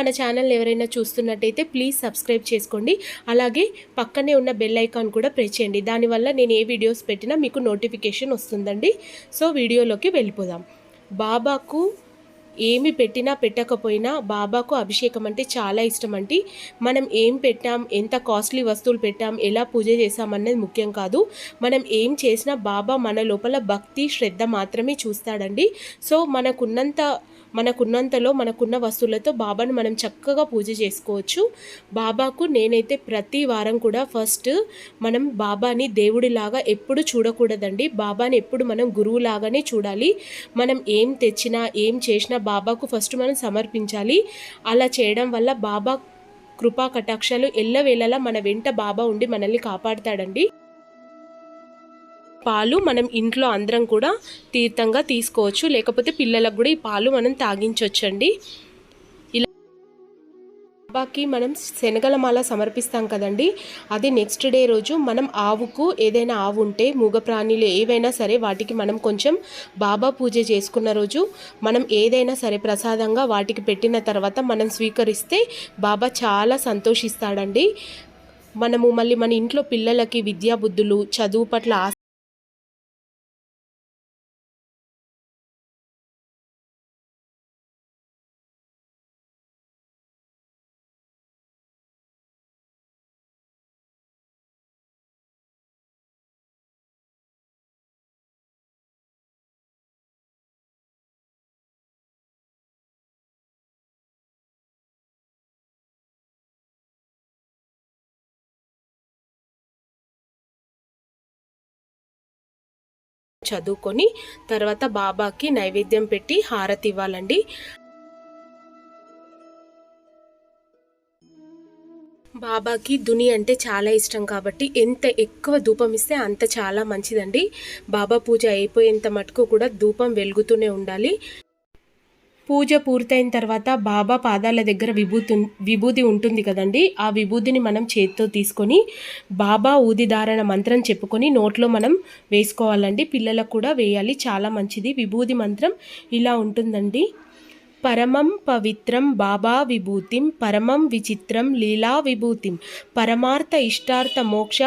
మన ఛానల్ ఎవరైనా చూస్తున్నట్టయితే ప్లీజ్ సబ్స్క్రైబ్ చేసుకోండి. అలాగే పక్కనే ఉన్న బెల్ ఐకాన్ కూడా ప్రెస్ చేయండి. దానివల్ల నేను ఏ వీడియోస్ పెట్టినా మీకు నోటిఫికేషన్ వస్తుందండి. సో వీడియోలోకి వెళ్ళిపోదాం. బాబాకు ఏమి పెట్టినా పెట్టకపోయినా బాబాకు అభిషేకం అంటే చాలా ఇష్టం అండి. మనం ఏం పెట్టాం, ఎంత కాస్ట్లీ వస్తువులు పెట్టాం, ఎలా పూజ చేసామన్నది ముఖ్యం కాదు. మనం ఏం చేసినా బాబా మన లోపల భక్తి శ్రద్ధ మాత్రమే చూస్తాడండి. సో మనకున్నంతలో మనకున్న వస్తువులతో బాబాను మనం చక్కగా పూజ చేసుకోవచ్చు. బాబాకు నేనైతే ప్రతి వారం కూడా ఫస్ట్ మనం బాబాని దేవుడిలాగా ఎప్పుడు చూడకూడదండి. బాబాని ఎప్పుడు మనం గురువులాగానే చూడాలి. మనం ఏం తెచ్చినా ఏం చేసినా బాబాకు ఫస్ట్ మనం సమర్పించాలి. అలా చేయడం వల్ల బాబా కృపా కటాక్షాలు ఎల్లవేళలా మన వెంట బాబా ఉండి మనల్ని కాపాడుతాడండి. పాలు మనం ఇంట్లో అందరం కూడా తీర్థంగా తీసుకోవచ్చు, లేకపోతే పిల్లలకు కూడా ఈ పాలు మనం తాగించవచ్చండి. ఇలా బాబాకి మనం శనగల మాల సమర్పిస్తాం కదండి, అది నెక్స్ట్ డే రోజు మనం ఆవుకు ఏదైనా ఆవు ఉంటే మూగ ప్రాణులు ఏవైనా సరే వాటికి మనం కొంచెం బాబా పూజ చేసుకున్న రోజు మనం ఏదైనా సరే ప్రసాదంగా వాటికి పెట్టిన తర్వాత మనం స్వీకరిస్తే బాబా చాలా సంతోషిస్తాడండి. మనము మళ్ళీ మన ఇంట్లో పిల్లలకి విద్యా బుద్ధులు చదువు పట్ల చదువుకొని తర్వాత బాబాకి నైవేద్యం పెట్టి హారతి ఇవ్వాలండి. బాబాకి దుని అంటే చాలా ఇష్టం కాబట్టి ఎంత ఎక్కువ ధూపం ఇస్తే అంత చాలా మంచిదండి. బాబా పూజ అయిపోయేంత మటుకు కూడా ధూపం వెలుగుతూనే ఉండాలి. పూజ పూర్తయిన తర్వాత బాబా పాదాల దగ్గర విభూది ఉంటుంది కదండి, ఆ విభూదిని మనం చేతితో తీసుకొని బాబా ఊదిధారణ మంత్రం చెప్పుకొని నోట్లో మనం వేసుకోవాలండి. పిల్లలకు కూడా వేయాలి, చాలా మంచిది. విభూది మంత్రం ఇలా ఉంటుందండి. పరమం పవిత్రం బాబా విభూతిం, పరమం విచిత్రం లీలా విభూతిం, పరమార్థ ఇష్టార్థ మోక్ష